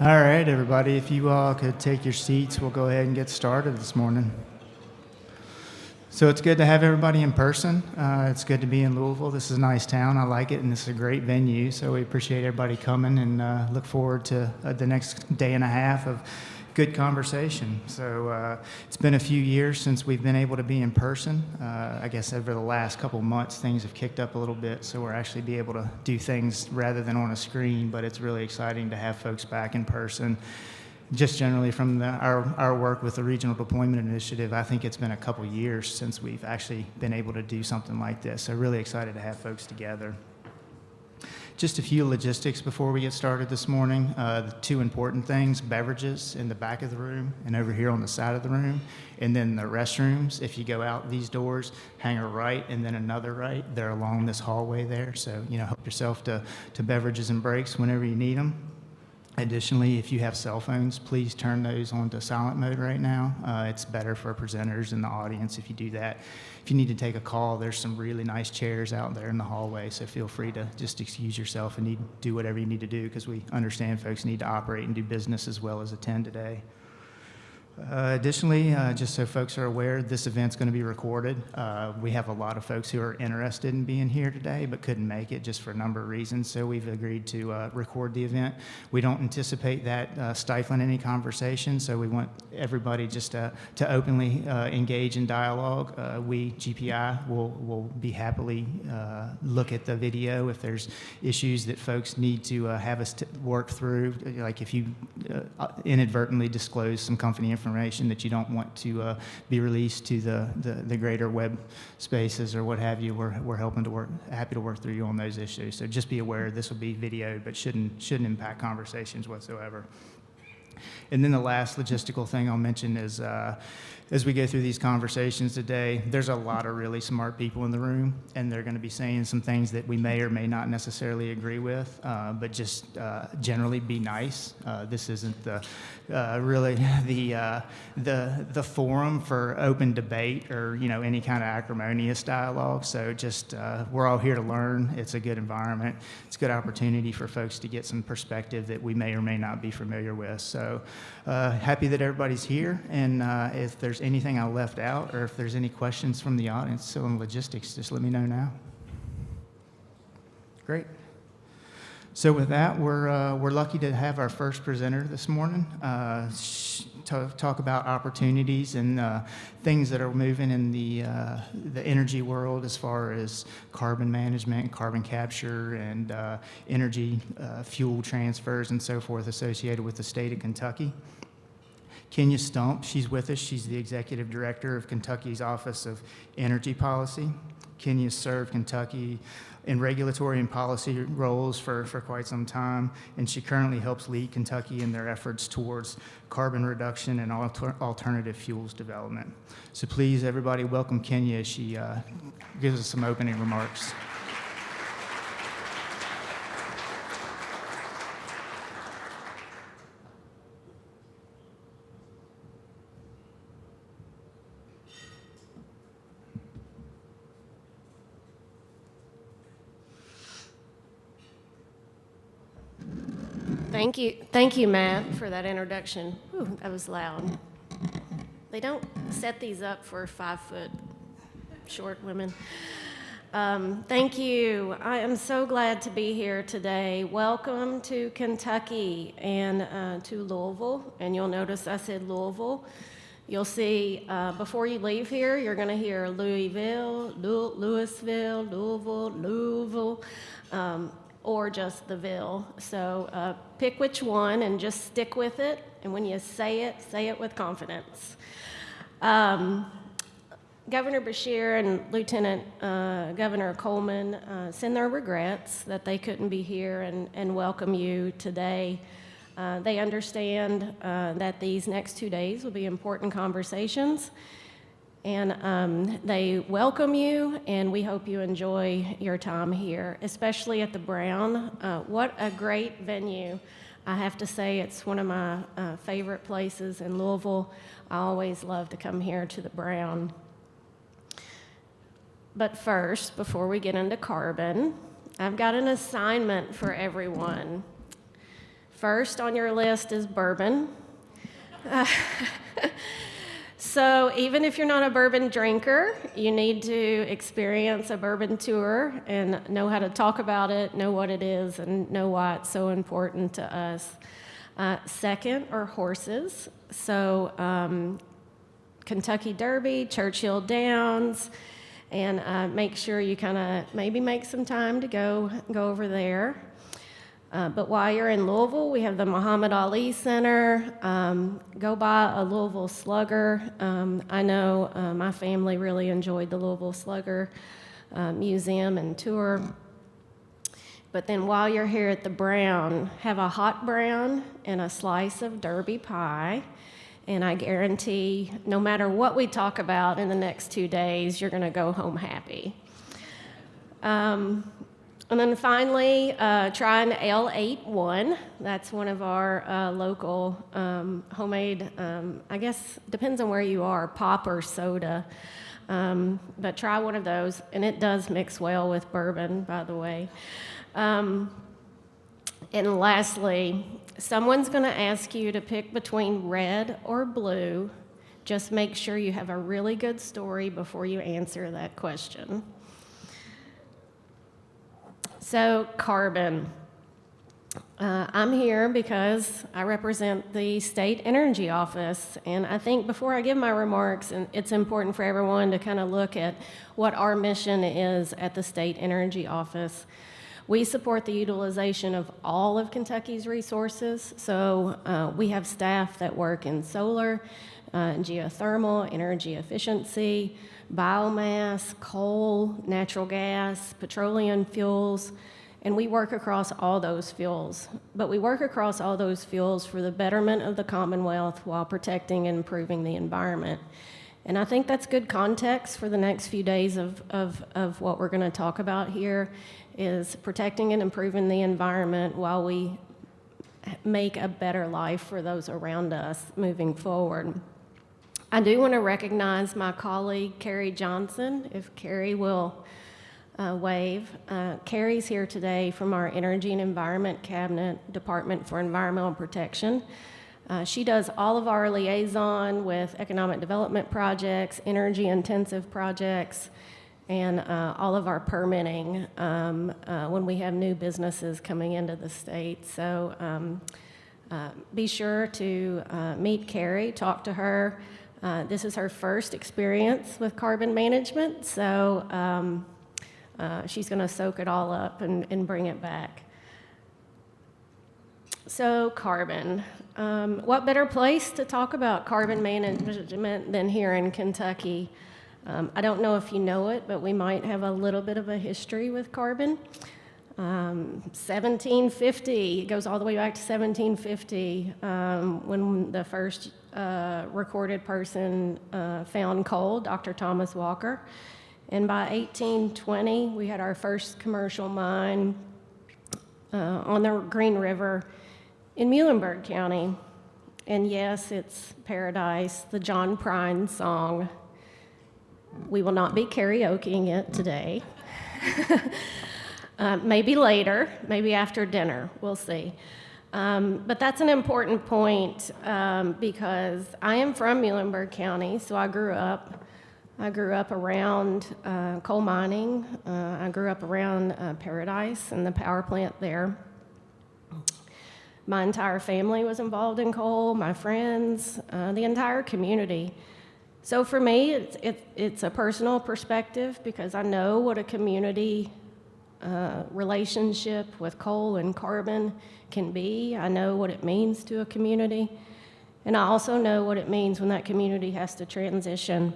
All right, everybody, if you all could take your seats, we'll go ahead and get started this morning. So it's good to have everybody in person. It's good to be in Louisville. This is a nice town. I like it, and this is a great venue. So we appreciate everybody coming and look forward to the next day and a half of good conversation. So it's been a few years since we've been able to be in person. I guess over the last couple of months, things have kicked up a little bit, so we're actually be able to do things rather than on a screen, but it's really exciting to have folks back in person. Just generally from our work with the Regional Deployment Initiative, I think it's been a couple years since we've actually been able to do something like this. So really excited to have folks together. Just a few logistics before we get started this morning. The two important things: beverages in the back of the room and over here on the side of the room. And then the restrooms, if you go out these doors, hang a right and then another right. They're along this hallway there. So, help yourself to beverages and breaks whenever you need them. Additionally, if you have cell phones, please turn those on to silent mode right now. It's better for presenters and the audience if you do that. If you need to take a call, there's some really nice chairs out there in the hallway, so feel free to just excuse yourself and do whatever you need to do, because we understand folks need to operate and do business as well as attend today. Additionally, just so folks are aware, this event's going to be recorded. We have a lot of folks who are interested in being here today but couldn't make it just for a number of reasons, so we've agreed to record the event. We don't anticipate that stifling any conversation, so we want everybody just to openly engage in dialogue. We, GPI, will be happily look at the video if there's issues that folks need to have us work through, like if you inadvertently disclose some company information that you don't want to be released to the greater web spaces or what have you. We're happy to work through you on those issues. So just be aware this will be videoed, but shouldn't impact conversations whatsoever. And then the last logistical thing I'll mention is, as we go through these conversations today, there's a lot of really smart people in the room, and they're going to be saying some things that we may or may not necessarily agree with, but just generally be nice. This isn't really the forum for open debate or any kind of acrimonious dialogue. So just we're all here to learn. It's a good environment. It's a good opportunity for folks to get some perspective that we may or may not be familiar with. So happy that everybody's here, and if there's anything I left out or if there's any questions from the audience still on logistics, just let me know now. Great. So with that, we're lucky to have our first presenter this morning talk about opportunities and things that are moving in the energy world as far as carbon management, carbon capture, and energy fuel transfers and so forth associated with the state of Kentucky. Kenya Stump, she's with us. She's the Executive Director of Kentucky's Office of Energy Policy. Kenya served Kentucky in regulatory and policy roles for quite some time, and she currently helps lead Kentucky in their efforts towards carbon reduction and alternative fuels development. So please, everybody, welcome Kenya as she gives us some opening remarks. Thank you, Matt, for that introduction. Ooh, that was loud. They don't set these up for 5-foot short women. Thank you. I am so glad to be here today. Welcome to Kentucky and to Louisville. And you'll notice I said Louisville. You'll see before you leave here, you're going to hear Louisville, Louisville, Louisville. Or just the Ville. So pick which one and just stick with it. And when you say it with confidence. Governor Beshear and Lieutenant Governor Coleman send their regrets that they couldn't be here and welcome you today. They understand that these next 2 days will be important conversations. And they welcome you, and we hope you enjoy your time here, especially at the Brown. What a great venue. I have to say it's one of my favorite places in Louisville. I always love to come here to the Brown. But first, before we get into carbon, I've got an assignment for everyone. First on your list is bourbon. So even if you're not a bourbon drinker, you need to experience a bourbon tour and know how to talk about it, know what it is, and know why it's so important to us. Second are horses. So Kentucky Derby, Churchill Downs, and make sure you kind of maybe make some time to go over there. But while you're in Louisville, we have the Muhammad Ali Center. Go by a Louisville Slugger. I know my family really enjoyed the Louisville Slugger Museum and tour. But then while you're here at the Brown, have a hot brown and a slice of Derby pie. And I guarantee, no matter what we talk about in the next 2 days, you're going to go home happy. And then finally, try an L81. That's one of our local homemade, I guess, depends on where you are, pop or soda. But try one of those, and it does mix well with bourbon, by the way. And lastly, someone's going to ask you to pick between red or blue. Just make sure you have a really good story before you answer that question. So, carbon. I'm here because I represent the State Energy Office, and I think before I give my remarks, it's important for everyone to kind of look at what our mission is at the State Energy Office. We support the utilization of all of Kentucky's resources, so we have staff that work in solar, geothermal, energy efficiency, biomass, coal, natural gas, petroleum fuels, and we work across all those fuels. But we work across all those fuels for the betterment of the Commonwealth while protecting and improving the environment. And I think that's good context for the next few days of what we're going to talk about here, is protecting and improving the environment while we make a better life for those around us moving forward. I do want to recognize my colleague, Carrie Johnson, if Carrie will wave. Carrie's here today from our Energy and Environment Cabinet Department for Environmental Protection. She does all of our liaison with economic development projects, energy-intensive projects, and all of our permitting when we have new businesses coming into the state. So be sure to meet Carrie, talk to her. This is her first experience with carbon management, so she's going to soak it all up and bring it back. So carbon. What better place to talk about carbon management than here in Kentucky? I don't know if you know it, but we might have a little bit of a history with carbon. 1750, it goes all the way back to 1750, when the first recorded person found coal, Dr. Thomas Walker. And by 1820, we had our first commercial mine on the Green River in Muhlenberg County. And yes, it's Paradise, the John Prine song. We will not be karaokeing it today. Maybe later, maybe after dinner, we'll see. But that's an important point because I am from Muhlenberg County, so I grew up around coal mining. I grew up around Paradise and the power plant there. My entire family was involved in coal, my friends, the entire community. So for me, it's a personal perspective because I know what a community relationship with coal and carbon can be. I know what it means to a community, and I also know what it means when that community has to transition.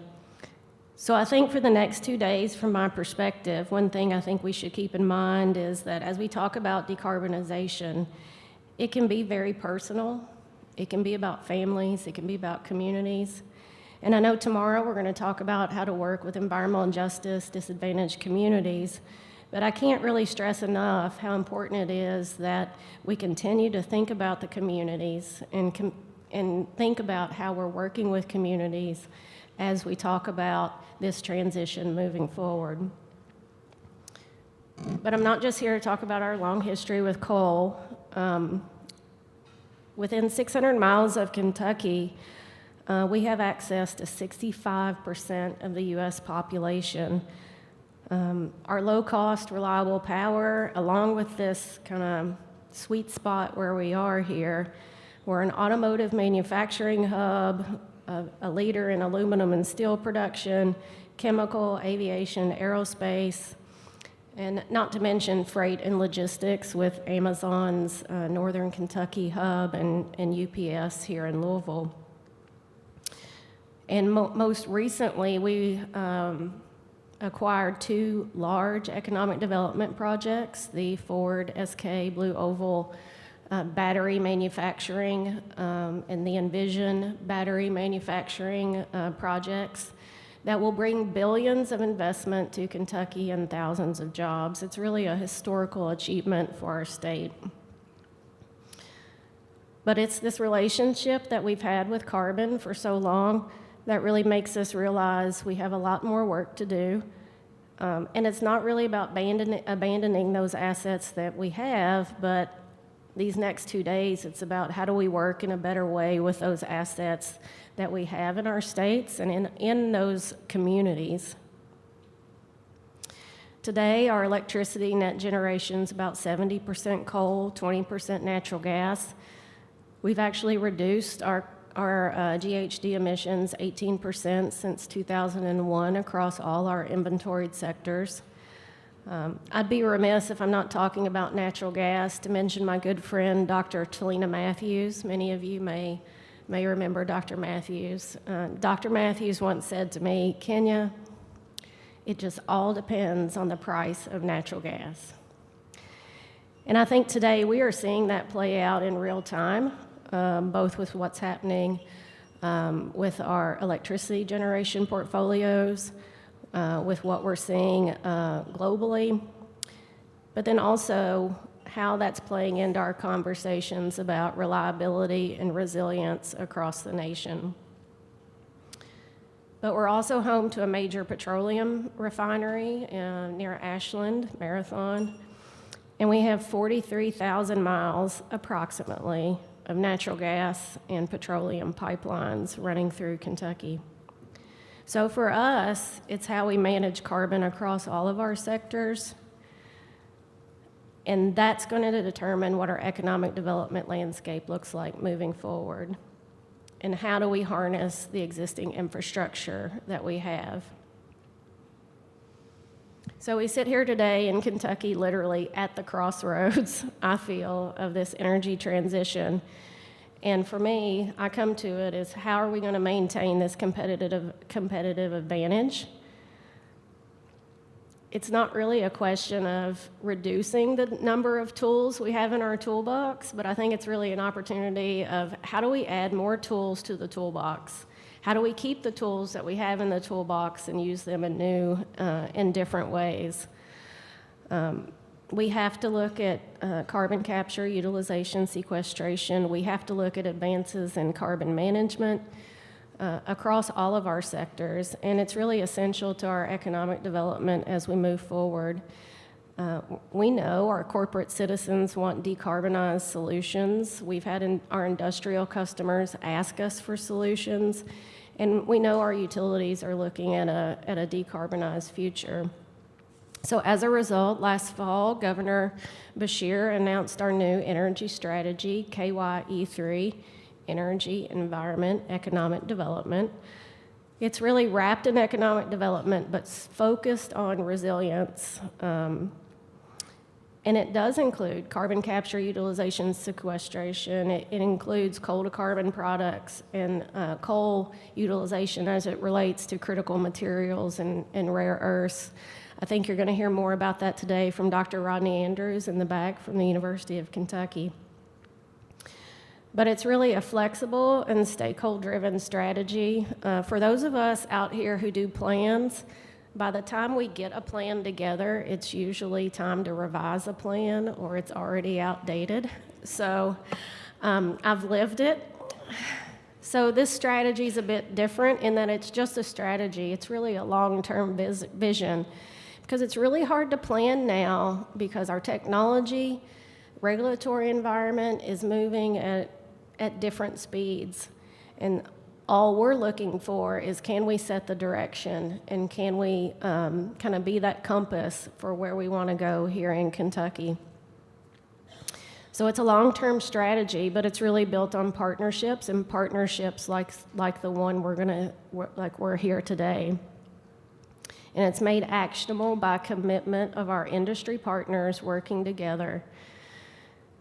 So I think for the next 2 days, from my perspective, one thing I think we should keep in mind is that as we talk about decarbonization, it can be very personal. It can be about families. It can be about communities. And I know tomorrow we're going to talk about how to work with environmental injustice, disadvantaged communities. But I can't really stress enough how important it is that we continue to think about the communities and think about how we're working with communities as we talk about this transition moving forward. But I'm not just here to talk about our long history with coal. Within 600 miles of Kentucky, we have access to 65% of the U.S. population. Our low-cost, reliable power, along with this kind of sweet spot where we are here, we're an automotive manufacturing hub, a leader in aluminum and steel production, chemical, aviation, aerospace, and not to mention freight and logistics with Amazon's Northern Kentucky hub and UPS here in Louisville. And most recently, we acquired 2 large economic development projects, the Ford SK Blue Oval battery manufacturing and the Envision battery manufacturing projects that will bring billions of investment to Kentucky and thousands of jobs. It's really a historical achievement for our state. But it's this relationship that we've had with carbon for so long that really makes us realize we have a lot more work to do. And it's not really about abandoning those assets that we have, but these next 2 days, it's about how do we work in a better way with those assets that we have in our states and in those communities. Today, our electricity net generation is about 70% coal, 20% natural gas. We've actually reduced our GHG emissions 18% since 2001 across all our inventoried sectors. I'd be remiss if I'm not talking about natural gas to mention my good friend, Dr. Talina Matthews. Many of you may remember Dr. Matthews. Dr. Matthews once said to me, "Kenya, it just all depends on the price of natural gas." And I think today we are seeing that play out in real time, both with what's happening with our electricity generation portfolios, with what we're seeing globally, but then also how that's playing into our conversations about reliability and resilience across the nation. But we're also home to a major petroleum refinery near Ashland, Marathon, and we have 43,000 miles approximately of natural gas and petroleum pipelines running through Kentucky. So for us, it's how we manage carbon across all of our sectors, and that's going to determine what our economic development landscape looks like moving forward, and how do we harness the existing infrastructure that we have. So we sit here today in Kentucky, literally at the crossroads, I feel, of this energy transition. And for me, I come to it as how are we going to maintain this competitive advantage? It's not really a question of reducing the number of tools we have in our toolbox, but I think it's really an opportunity of how do we add more tools to the toolbox? How do we keep the tools that we have in the toolbox and use them in new and different ways? We have to look at carbon capture, utilization, sequestration. We have to look at advances in carbon management across all of our sectors, and it's really essential to our economic development as we move forward. We know our corporate citizens want decarbonized solutions. We've had our industrial customers ask us for solutions, and we know our utilities are looking at a decarbonized future. So as a result, last fall, Governor Beshear announced our new energy strategy, KYE3, Energy, Environment, Economic Development. It's really wrapped in economic development, but focused on resilience. And it does include carbon capture, utilization, sequestration. It includes coal-to-carbon products and coal utilization as it relates to critical materials and rare earths. I think you're going to hear more about that today from Dr. Rodney Andrews in the back from the University of Kentucky. But it's really a flexible and stakeholder-driven strategy. For those of us out here who do plans, by the time we get a plan together, it's usually time to revise a plan or it's already outdated. So I've lived it. So this strategy is a bit different in that it's just a strategy. It's really a long-term vision because it's really hard to plan now because our technology, regulatory environment is moving at at different speeds. And all we're looking for is, can we set the direction, and can we kind of be that compass for where we want to go here in Kentucky? So it's a long-term strategy, but it's really built on partnerships, and partnerships like the one we're here today. And it's made actionable by commitment of our industry partners working together.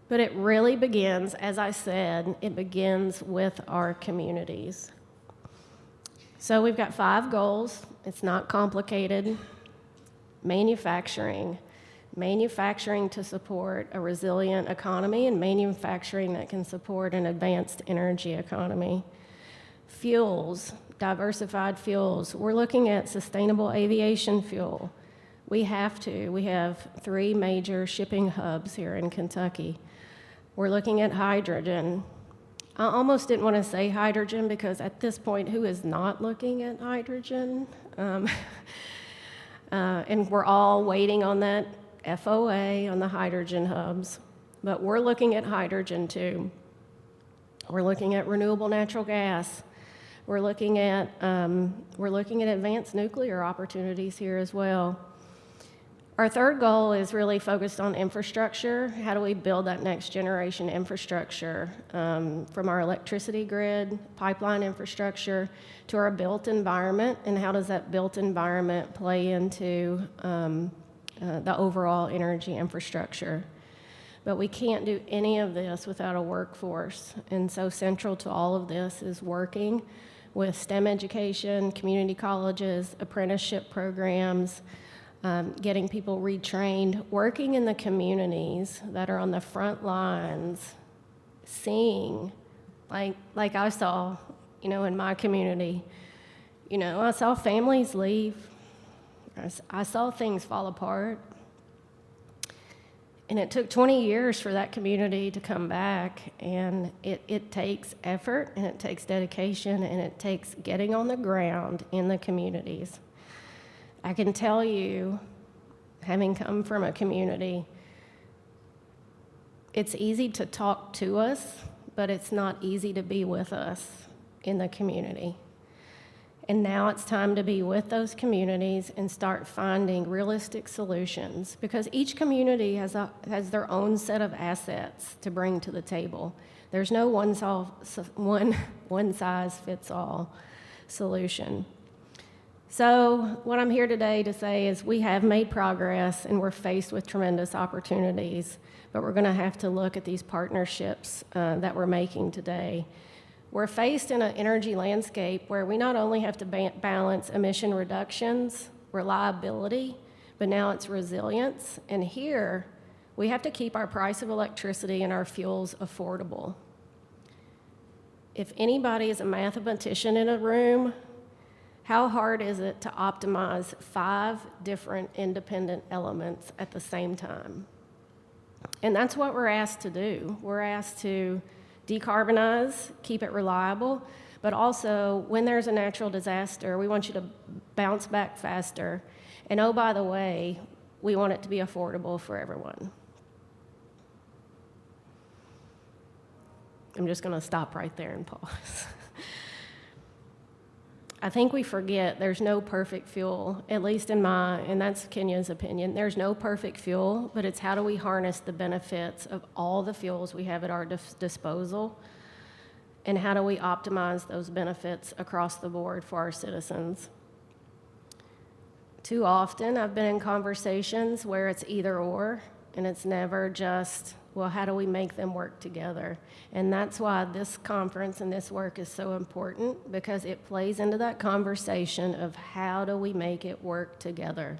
But it really begins, as I said, it begins with our communities. So we've got 5 goals. It's not complicated. Manufacturing to support a resilient economy, and manufacturing that can support an advanced energy economy. Fuels, diversified fuels. We're looking at sustainable aviation fuel. We have 3 major shipping hubs here in Kentucky. We're looking at hydrogen. I almost didn't want to say hydrogen, because at this point, who is not looking at hydrogen? And we're all waiting on that FOA on the hydrogen hubs. But we're looking at hydrogen too. We're looking at renewable natural gas. We're looking at advanced nuclear opportunities here as well. Our third goal is really focused on infrastructure. How do we build that next generation infrastructure, from our electricity grid, pipeline infrastructure, to our built environment, and how does that built environment play into the overall energy infrastructure? But we can't do any of this without a workforce, and so central to all of this is working with STEM education, community colleges, apprenticeship programs, getting people retrained, working in the communities that are on the front lines, seeing, like I saw, in my community. I saw families leave. I saw things fall apart. And it took 20 years for that community to come back, and it takes effort, and it takes dedication, and it takes getting on the ground in the communities. I can tell you, having come from a community, it's easy to talk to us, but it's not easy to be with us in the community. And now it's time to be with those communities and start finding realistic solutions, because each community has their own set of assets to bring to the table. There's no one-size-fits-all solution. So what I'm here today to say is we have made progress, and we're faced with tremendous opportunities, but we're going to have to look at these partnerships that we're making today. We're faced in an energy landscape where we not only have to balance emission reductions, reliability, but now it's resilience. And here, we have to keep our price of electricity and our fuels affordable. If anybody is a mathematician in a room, how hard is it to optimize 5 different independent elements at the same time? And that's what we're asked to do. We're asked to decarbonize, keep it reliable, but also when there's a natural disaster, we want you to bounce back faster. And oh, by the way, we want it to be affordable for everyone. I'm just going to stop right there and pause. I think we forget there's no perfect fuel, at least and that's Kenya's opinion. There's no perfect fuel, but it's how do we harness the benefits of all the fuels we have at our disposal, and how do we optimize those benefits across the board for our citizens. Too often, I've been in conversations where it's either or, and it's never just, well, how do we make them work together? And that's why this conference and this work is so important, because it plays into that conversation of how do we make it work together.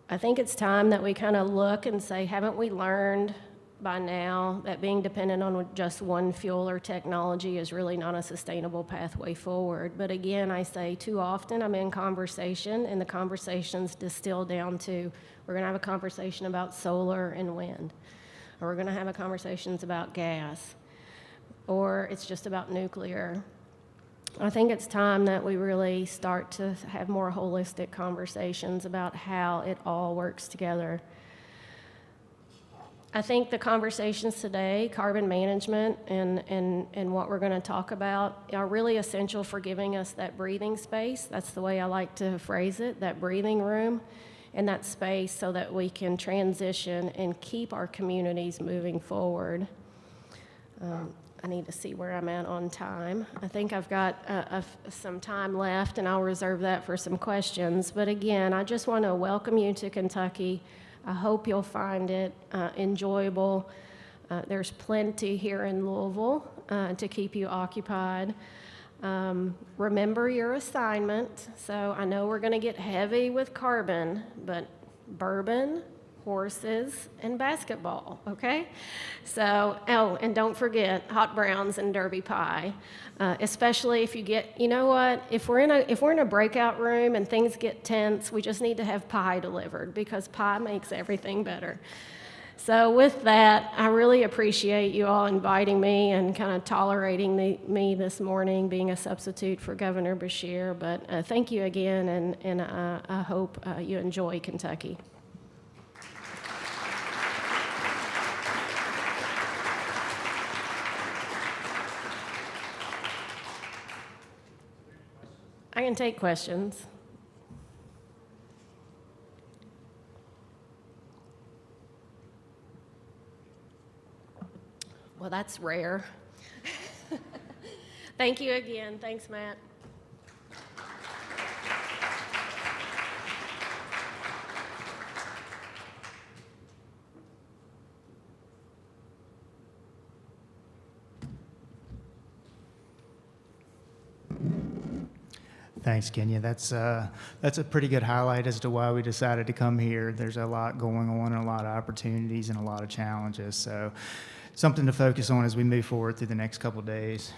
I think it's time that we kind of look and say, haven't we learned by now that being dependent on just one fuel or technology is really not a sustainable pathway forward? But again, I say too often I'm in conversation, and the conversations distill down to, we're going to have a conversation about solar and wind, or we're going to have a conversations about gas, or it's just about nuclear. I think it's time that we really start to have more holistic conversations about how it all works together. I think the conversations today, carbon management and what we're going to talk about, are really essential for giving us that breathing space. That's the way I like to phrase it, that breathing room and that space so that we can transition and keep our communities moving forward. I need to see where I'm at on time. I think I've got some time left, and I'll reserve that for some questions. But again, I just want to welcome you to Kentucky. I hope you'll find it enjoyable. There's plenty here in Louisville to keep you occupied. Remember your assignment. So I know we're going to get heavy with carbon, but bourbon, horses, and basketball, okay? So, oh, and don't forget hot browns and derby pie, especially if you get, you know what, if we're in a breakout room and things get tense, we just need to have pie delivered because pie makes everything better. So with that, I really appreciate you all inviting me and kind of tolerating me this morning, being a substitute for Governor Beshear, but thank you again, and I hope you enjoy Kentucky. I can take questions. Well, that's rare. Thank you again. Thanks, Matt. Thanks, Kenya. That's a pretty good highlight as to why we decided to come here. There's a lot going on and a lot of opportunities and a lot of challenges. So something to focus on as we move forward through the next couple days.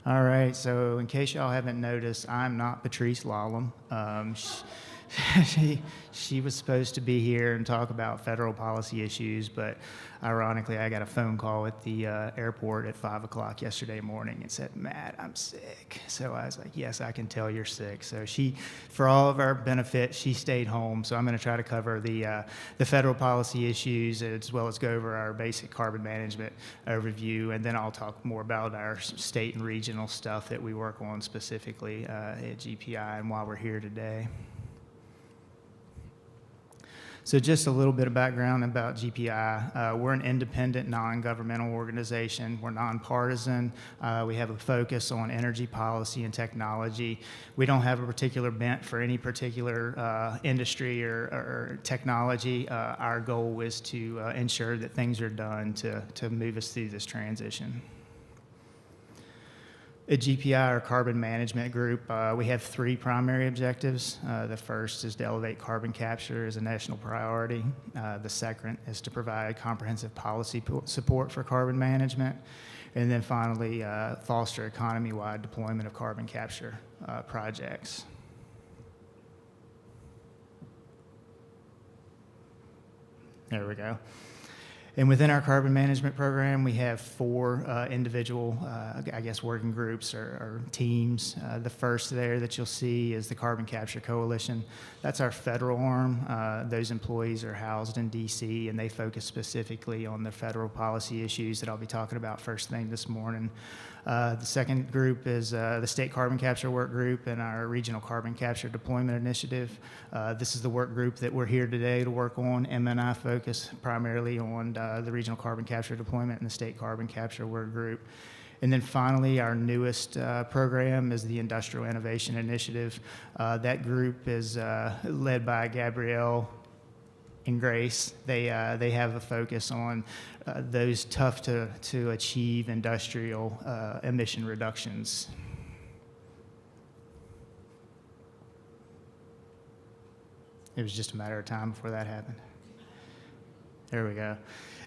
All right, so in case y'all haven't noticed, I'm not Patrice Lallam. She was supposed to be here and talk about federal policy issues, but ironically, I got a phone call at the airport at 5 o'clock yesterday morning and said, Matt, I'm sick. So I was like, yes, I can tell you're sick. So she, for all of our benefit, she stayed home. So I'm going to try to cover the federal policy issues as well as go over our basic carbon management overview, and then I'll talk more about our state and regional stuff that we work on specifically at GPI and why we're here today. So just a little bit of background about GPI. We're an independent, non-governmental organization. We're nonpartisan. We have a focus on energy policy and technology. We don't have a particular bent for any particular industry or technology. Our goal is to ensure that things are done to move us through this transition. At GPI, our carbon management group, we have three primary objectives. The first is to elevate carbon capture as a national priority. The second is to provide comprehensive policy support for carbon management. And then finally, foster economy-wide deployment of carbon capture projects. There we go. And within our carbon management program, we have four individual, working groups or teams. The first there that you'll see is the Carbon Capture Coalition. That's our federal arm. Those employees are housed in D.C., and they focus specifically on the federal policy issues that I'll be talking about first thing this morning. The second group is the State Carbon Capture Work Group and our Regional Carbon Capture Deployment Initiative. This is the work group that we're here today to work on. Emma and I focus primarily on the Regional Carbon Capture Deployment and the State Carbon Capture Work Group. And then finally, our newest program is the Industrial Innovation Initiative. That group is led by Gabrielle and Grace. They have a focus on those tough to achieve industrial emission reductions. It was just a matter of time before that happened. There we go.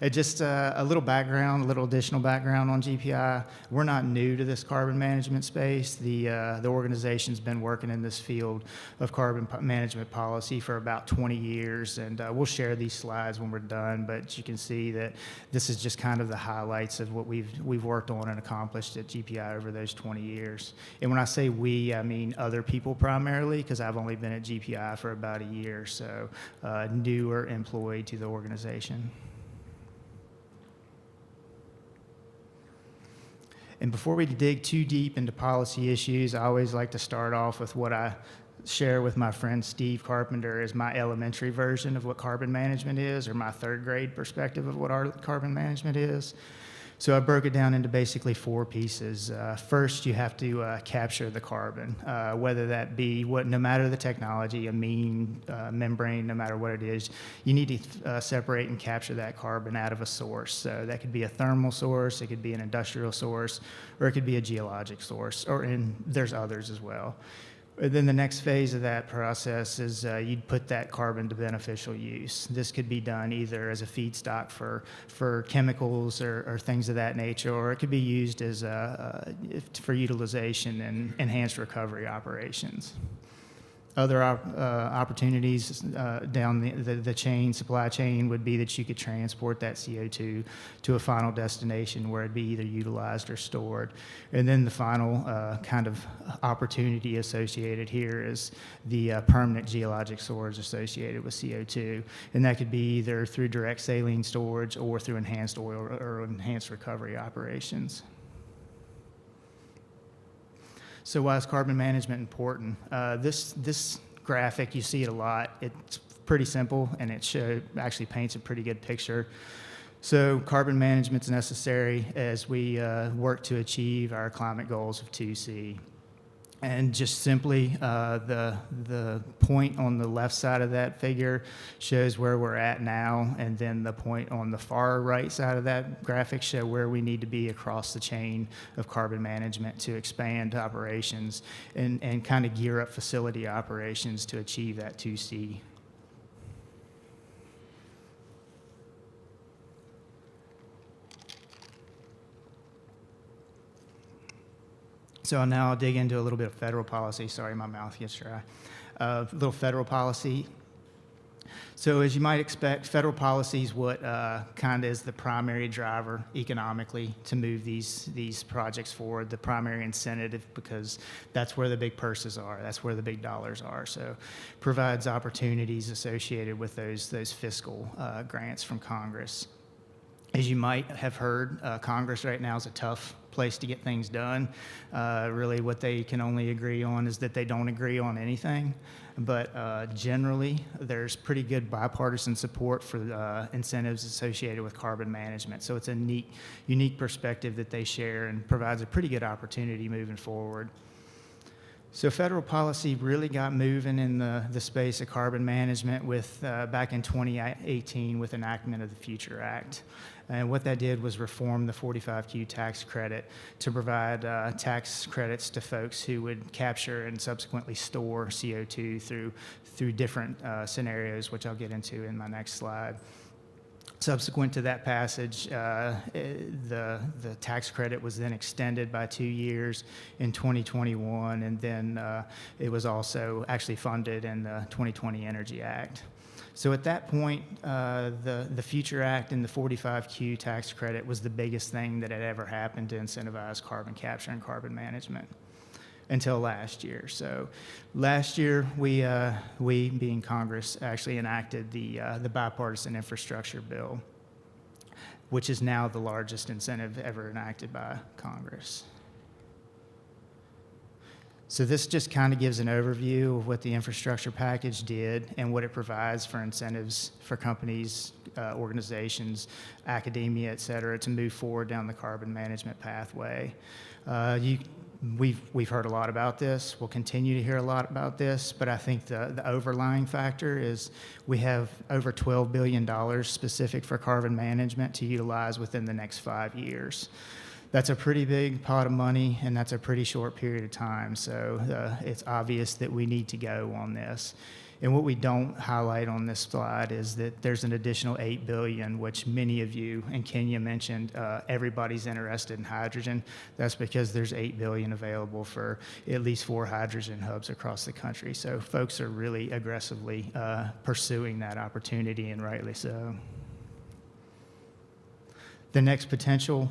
Just a little background, a little additional background on GPI. We're not new to this carbon management space. The organization's been working in this field of carbon management policy for about 20 years, and we'll share these slides when we're done, but you can see that this is just kind of the highlights of what we've worked on and accomplished at GPI over those 20 years. And when I say we, I mean other people primarily, because I've only been at GPI for about a year, so newer employee to the organization. And before we dig too deep into policy issues, I always like to start off with what I share with my friend Steve Carpenter as my elementary version of what carbon management is, or my third grade perspective of what our carbon management is. So I broke it down into basically 4 pieces. First, you have to capture the carbon, whether that be no matter the technology, amine, membrane, no matter what it is, you need to separate and capture that carbon out of a source. So that could be a thermal source, it could be an industrial source, or it could be a geologic source, and there's others as well. And then the next phase of that process is you'd put that carbon to beneficial use. This could be done either as a feedstock for chemicals or things of that nature, or it could be used as for utilization and enhanced recovery operations. Other opportunities down the chain, supply chain, would be that you could transport that CO2 to a final destination where it'd be either utilized or stored. And then the final kind of opportunity associated here is the permanent geologic storage associated with CO2. And that could be either through direct saline storage or through enhanced oil or enhanced recovery operations. So why is carbon management important? This graphic, you see it a lot. It's pretty simple, and it actually paints a pretty good picture. So carbon management is necessary as we work to achieve our climate goals of 2C. And just simply, the point on the left side of that figure shows where we're at now, and then the point on the far right side of that graphic show where we need to be across the chain of carbon management to expand operations and kind of gear up facility operations to achieve that 2C. So now I'll dig into a little bit of federal policy. Sorry, my mouth gets dry. A little federal policy. So as you might expect, federal policy is what kind of is the primary driver economically to move these projects forward, the primary incentive, because that's where the big purses are, that's where the big dollars are. So provides opportunities associated with those fiscal grants from Congress. As you might have heard, Congress right now is a tough place to get things done. Really what they can only agree on is that they don't agree on anything. But generally, there's pretty good bipartisan support for incentives associated with carbon management. So it's a unique perspective that they share and provides a pretty good opportunity moving forward. So federal policy really got moving in the space of carbon management with back in 2018 with enactment of the Future Act. And what that did was reform the 45Q tax credit to provide tax credits to folks who would capture and subsequently store CO2 through different scenarios, which I'll get into in my next slide. Subsequent to that passage, the tax credit was then extended by 2 years in 2021, and then it was also actually funded in the 2020 Energy Act. So at that point, the Future Act and the 45Q tax credit was the biggest thing that had ever happened to incentivize carbon capture and carbon management until last year. So last year, we being Congress, actually enacted the Bipartisan Infrastructure Bill, which is now the largest incentive ever enacted by Congress. So this just kind of gives an overview of what the infrastructure package did and what it provides for incentives for companies, organizations, academia, et cetera, to move forward down the carbon management pathway. We've heard a lot about this. We'll continue to hear a lot about this, but I think the overlying factor is we have over $12 billion specific for carbon management to utilize within the next 5 years. That's a pretty big pot of money, and that's a pretty short period of time, so it's obvious that we need to go on this. And what we don't highlight on this slide is that there's an additional $8 billion, which many of you, and Kenya mentioned, everybody's interested in hydrogen. That's because there's $8 billion available for at least 4 hydrogen hubs across the country. So folks are really aggressively pursuing that opportunity, and rightly so. The next potential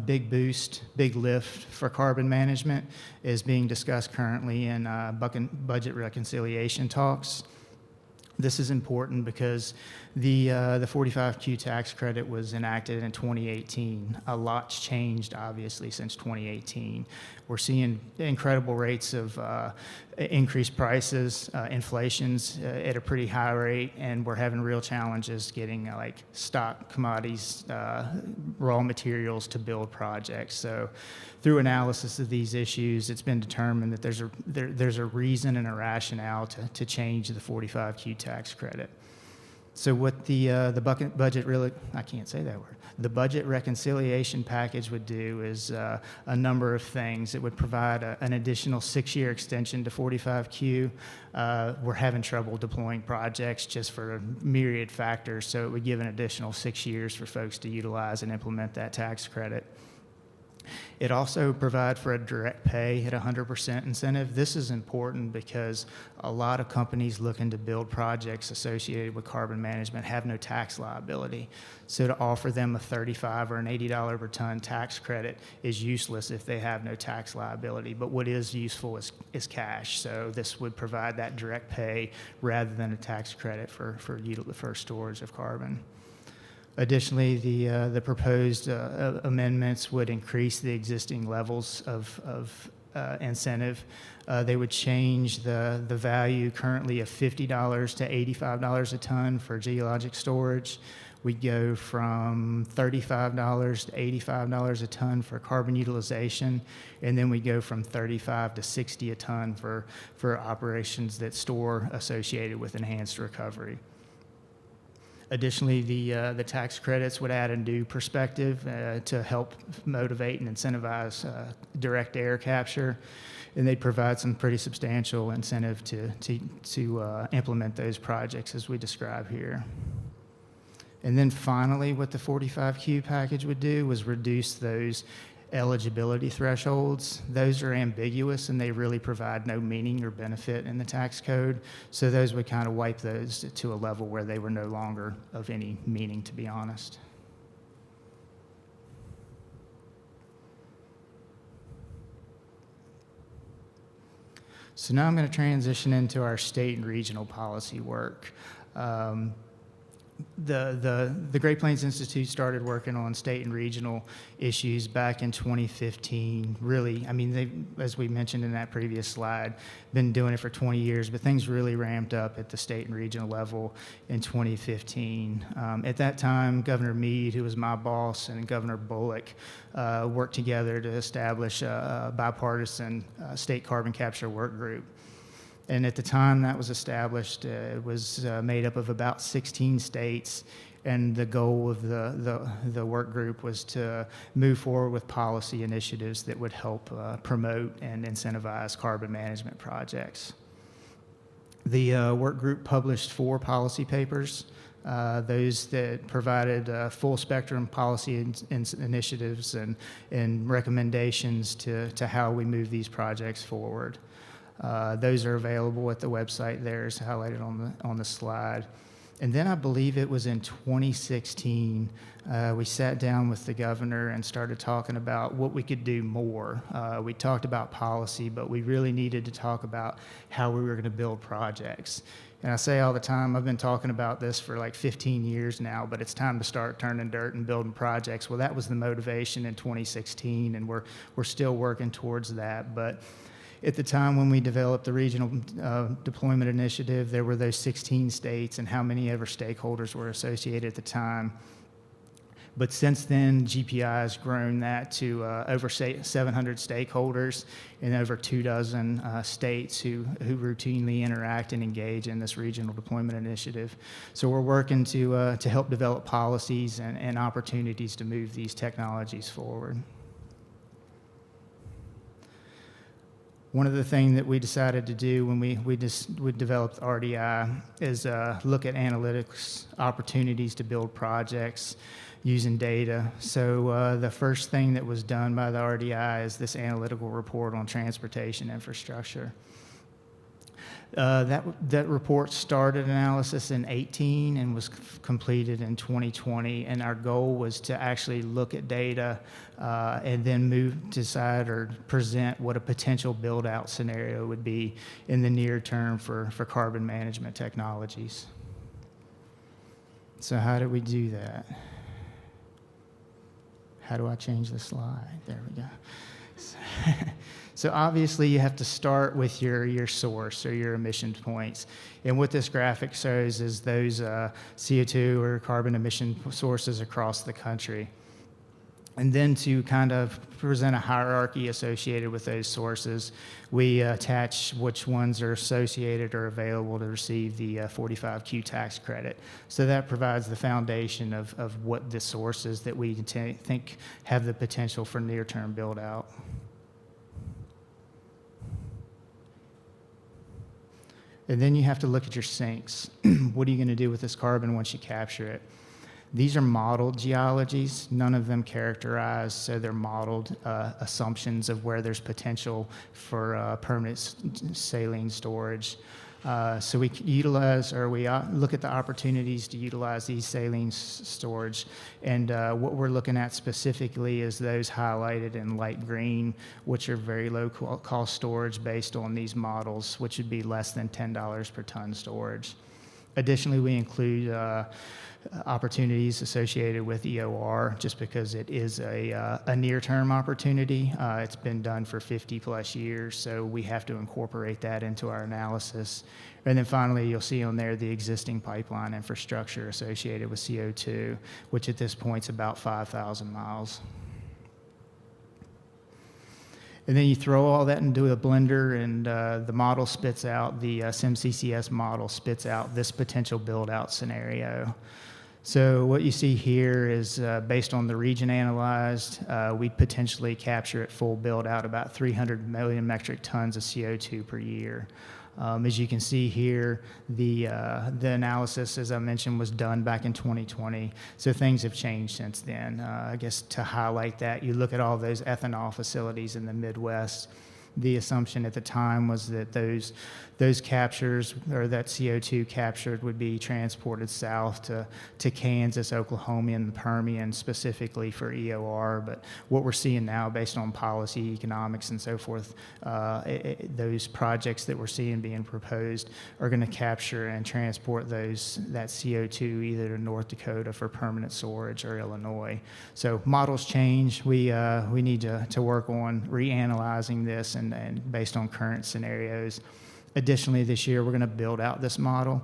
big boost, big lift for carbon management is being discussed currently in budget reconciliation talks. This is important because the 45Q tax credit was enacted in 2018. A lot's changed, obviously, since 2018. We're seeing incredible rates of increased prices, inflation's at a pretty high rate, and we're having real challenges getting like stock, commodities, raw materials to build projects. So through analysis of these issues, it's been determined that there's a reason and a rationale to change the 45Q tax credit. So what the budget really, I can't say that word. The budget reconciliation package would do is a number of things. It would provide an additional 6-year extension to 45Q. We're having trouble deploying projects just for a myriad factors, so it would give an additional 6 years for folks to utilize and implement that tax credit. It also provides for a direct pay at 100% incentive. This is important because a lot of companies looking to build projects associated with carbon management have no tax liability. So to offer them a $35 or an $80 per ton tax credit is useless if they have no tax liability. But what is useful is cash. So this would provide that direct pay rather than a tax credit for storage of carbon. Additionally, the proposed amendments would increase the existing levels of incentive. They would change the value currently of $50 to $85 a ton for geologic storage. We'd go from $35 to $85 a ton for carbon utilization, and then we go from $35 to $60 a ton for operations that store associated with enhanced recovery. Additionally, the tax credits would add a new perspective to help motivate and incentivize direct air capture, and they'd provide some pretty substantial incentive to implement those projects as we describe here. And then finally, what the 45Q package would do was reduce those eligibility thresholds. Those are ambiguous and they really provide no meaning or benefit in the tax code. So those would kind of wipe those to a level where they were no longer of any meaning, to be honest. So now I'm going to transition into our state and regional policy work. The Great Plains Institute started working on state and regional issues back in 2015. Really, I mean, they've, as we mentioned in that previous slide, been doing it for 20 years, but things really ramped up at the state and regional level in 2015. At that time, Governor Meade, who was my boss, and Governor Bullock worked together to establish a bipartisan state carbon capture work group. And at the time that was established, it was made up of about 16 states, and the goal of the work group was to move forward with policy initiatives that would help promote and incentivize carbon management projects. The work group published 4 policy papers, those that provided full spectrum policy initiatives and recommendations to how we move these projects forward. Those are available at the website there, is highlighted on the slide. And then I believe it was in 2016, we sat down with the governor and started talking about what we could do more. We talked about policy, but we really needed to talk about how we were going to build projects. And I say all the time, I've been talking about this for like 15 years now, but it's time to start turning dirt and building projects. Well, that was the motivation in 2016, and we're still working towards that. But at the time when we developed the regional deployment initiative, there were those 16 states and how many ever stakeholders were associated at the time. But since then, GPI has grown that to over 700 stakeholders in over 24 states who routinely interact and engage in this regional deployment initiative. So we're working to help develop policies and opportunities to move these technologies forward. One of the things that we decided to do when we developed RDI is look at analytics opportunities to build projects using data. So the first thing that was done by the RDI is this analytical report on transportation infrastructure. That report started analysis in 2018 and was completed in 2020, and our goal was to actually look at data and then decide or present what a potential build-out scenario would be in the near term for carbon management technologies. So how did we do that? How do I change the slide? There we go. So obviously you have to start with your source or your emission points. And what this graphic shows is those CO2 or carbon emission sources across the country. And then to kind of present a hierarchy associated with those sources, we attach which ones are associated or available to receive the 45Q tax credit. So that provides the foundation of what the sources that we think have the potential for near-term build-out. And then you have to look at your sinks. What are you going to do with this carbon once you capture it? These are modeled geologies, none of them characterized, so they're modeled assumptions of where there's potential for permanent saline storage. So we utilize, or we look at the opportunities to utilize these saline storage, and what we're looking at specifically is those highlighted in light green, which are very low cost storage based on these models, which would be less than $10 per ton storage. Additionally, we include opportunities associated with EOR just because it is a near-term opportunity. It's been done for 50 plus years, so we have to incorporate that into our analysis. And then finally, you'll see on there the existing pipeline infrastructure associated with CO2, which at this point is about 5,000 miles. And then you throw all that into a blender, and the model spits out, the SimCCS model spits out this potential build-out scenario. So what you see here is based on the region analyzed, we'd potentially capture at full build-out about 300 million metric tons of CO2 per year. As you can see here, the analysis, as I mentioned, was done back in 2020, so things have changed since then. I guess to highlight that, you look at all those ethanol facilities in the Midwest. The assumption at the time was that those captures, or that CO2 captured, would be transported south to Kansas, Oklahoma, and the Permian specifically for EOR. But what we're seeing now, based on policy, economics, and so forth, those projects that we're seeing being proposed are going to capture and transport that CO2 either to North Dakota for permanent storage or Illinois. So models change. We need to work on reanalyzing this and based on current scenarios. Additionally, this year, we're going to build out this model.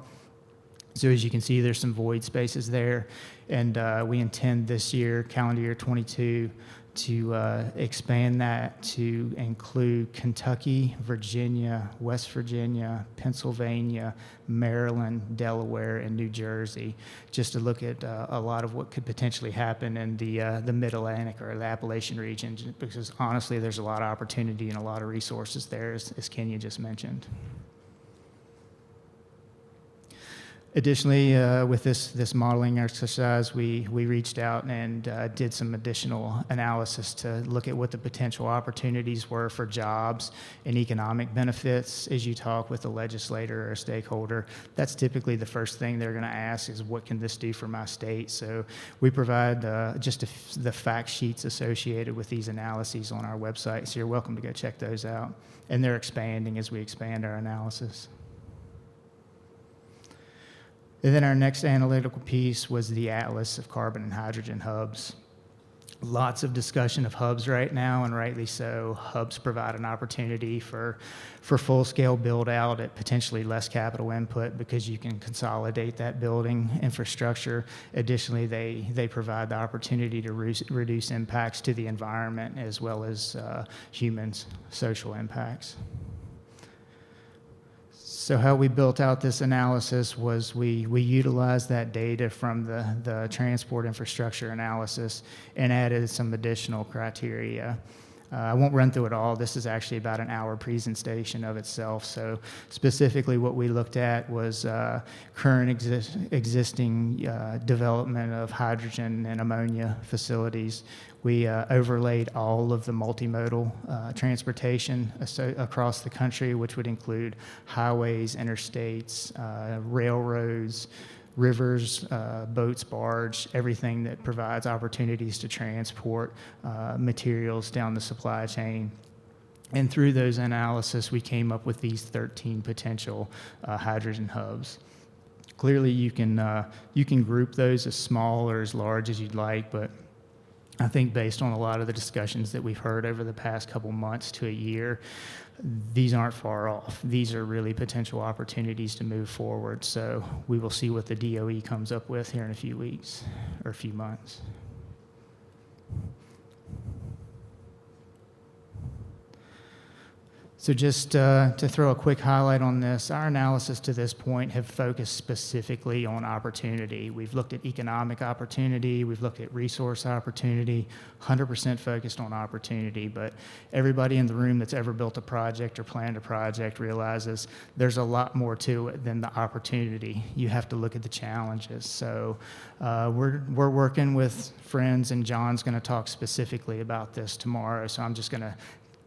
So as you can see, there's some void spaces there. And we intend this year, calendar year 22, to expand that to include Kentucky, Virginia, West Virginia, Pennsylvania, Maryland, Delaware, and New Jersey, just to look at a lot of what could potentially happen in the Mid-Atlantic or the Appalachian region, because honestly, there's a lot of opportunity and a lot of resources there, as Kenya just mentioned. Additionally, with this modeling exercise, we reached out and did some additional analysis to look at what the potential opportunities were for jobs and economic benefits. As you talk with a legislator or a stakeholder, that's typically the first thing they're going to ask is, what can this do for my state? So we provide just the fact sheets associated with these analyses on our website, so you're welcome to go check those out. And they're expanding as we expand our analysis. And then our next analytical piece was the Atlas of Carbon and Hydrogen Hubs. Lots of discussion of hubs right now, and rightly so. Hubs provide an opportunity for full-scale build-out at potentially less capital input because you can consolidate that building infrastructure. Additionally, they provide the opportunity to reduce impacts to the environment as well as humans' social impacts. So how we built out this analysis was we utilized that data from the transport infrastructure analysis and added some additional criteria. I won't run through it all. This is actually about an hour presentation of itself. So specifically what we looked at was current existing development of hydrogen and ammonia facilities. We overlaid all of the multimodal transportation across the country, which would include highways, interstates, railroads, rivers, boats, barge, everything that provides opportunities to transport materials down the supply chain. And through those analysis, we came up with these 13 potential hydrogen hubs. Clearly, you can group those as small or as large as you'd like, but I think based on a lot of the discussions that we've heard over the past couple months to a year, these aren't far off. These are really potential opportunities to move forward. So we will see what the DOE comes up with here in a few weeks or a few months. So just to throw a quick highlight on this, our analysis to this point have focused specifically on opportunity. We've looked at economic opportunity, we've looked at resource opportunity, 100% focused on opportunity, but everybody in the room that's ever built a project or planned a project realizes there's a lot more to it than the opportunity. You have to look at the challenges. So we're working with friends, and John's going to talk specifically about this tomorrow, so I'm just going to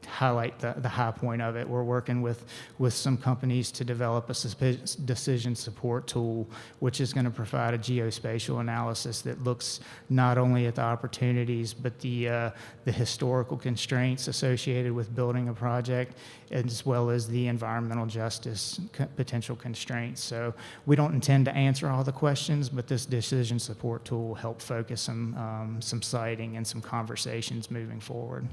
highlight the high point of it. We're working with some companies to develop a decision support tool, which is going to provide a geospatial analysis that looks not only at the opportunities, but the historical constraints associated with building a project, as well as the environmental justice potential constraints. So we don't intend to answer all the questions, but this decision support tool will help focus some siting and some conversations moving forward.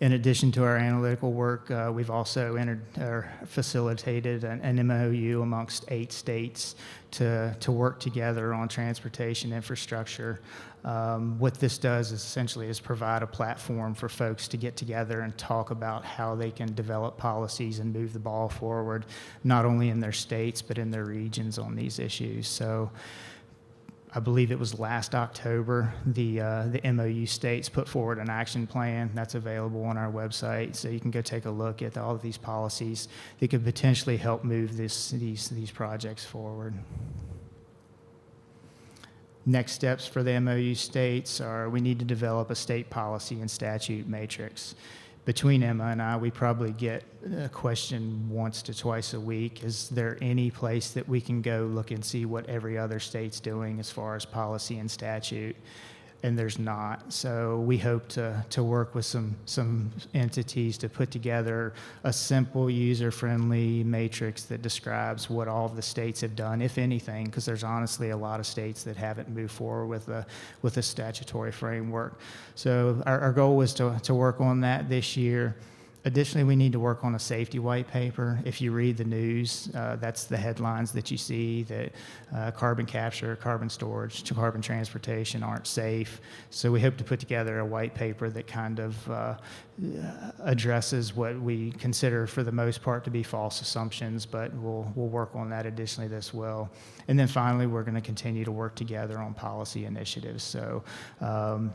In addition to our analytical work, we've also facilitated an MOU amongst 8 states to work together on transportation infrastructure. What this does is essentially provide a platform for folks to get together and talk about how they can develop policies and move the ball forward, not only in their states, but in their regions on these issues. So I believe it was last October, the MOU states put forward an action plan that's available on our website, so you can go take a look at all of these policies that could potentially help move these projects forward. Next steps for the MOU states are we need to develop a state policy and statute matrix. Between Emma and I, we probably get a question once to twice a week. Is there any place that we can go look and see what every other state's doing as far as policy and statute? And there's not. So we hope to work with some entities to put together a simple, user-friendly matrix that describes what all of the states have done, if anything, because there's honestly a lot of states that haven't moved forward with a statutory framework. So our goal was to work on that this year. Additionally, we need to work on a safety white paper. If you read the news, that's the headlines that you see, that carbon capture, carbon storage, carbon transportation aren't safe. So we hope to put together a white paper that kind of addresses what we consider for the most part to be false assumptions, but we'll work on that additionally as well. And then finally, we're going to continue to work together on policy initiatives. So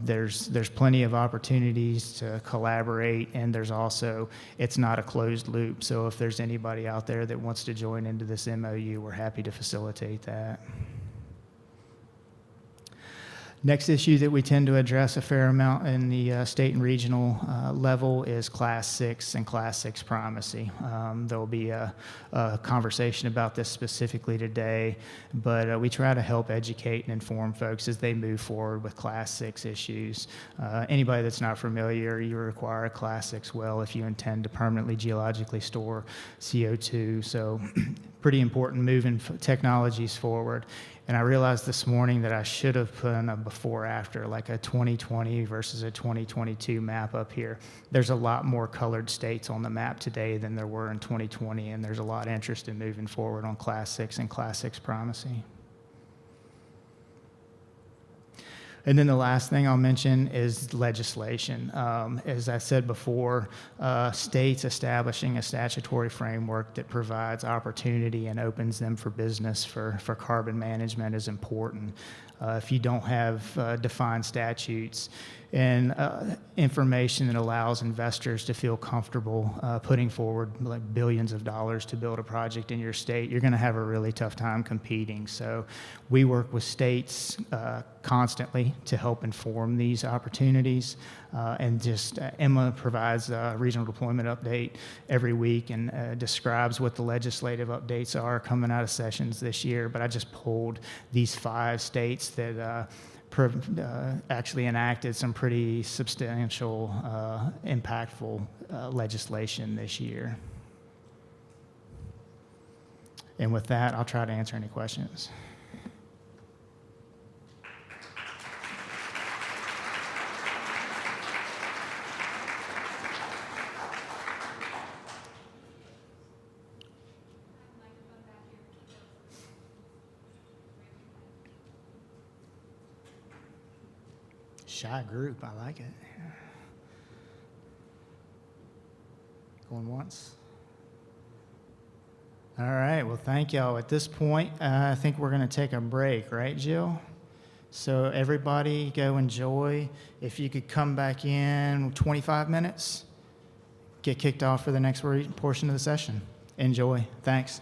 there's plenty of opportunities to collaborate, and there's also, it's not a closed loop. So if there's anybody out there that wants to join into this MOU, we're happy to facilitate that. Next issue that we tend to address a fair amount in the state and regional level is Class 6 and Class 6 primacy. There will be a conversation about this specifically today, but we try to help educate and inform folks as they move forward with Class 6 issues. Anybody that's not familiar, you require a Class 6 well if you intend to permanently geologically store CO2. So pretty important moving technologies forward. And I realized this morning that I should have put in a before-after, like a 2020 versus a 2022 map up here. There's a lot more colored states on the map today than there were in 2020, and there's a lot of interest in moving forward on Class 6 and Class 6 primacy. And then the last thing I'll mention is legislation. As I said before, states establishing a statutory framework that provides opportunity and opens them for business for carbon management is important. If you don't have defined statutes and information that allows investors to feel comfortable putting forward like billions of dollars to build a project in your state, you're going to have a really tough time competing. So we work with states constantly to help inform these opportunities. And just Emma provides a regional deployment update every week and describes what the legislative updates are coming out of sessions this year. But I just pulled these 5 states that actually enacted some pretty substantial, impactful legislation this year. And with that, I'll try to answer any questions. Shy group, I like it. Going once. All right, well, thank y'all. At this point, I think we're going to take a break, right, Jill? So everybody go enjoy. If you could come back in 25 minutes, get kicked off for the next portion of the session. Enjoy. Thanks.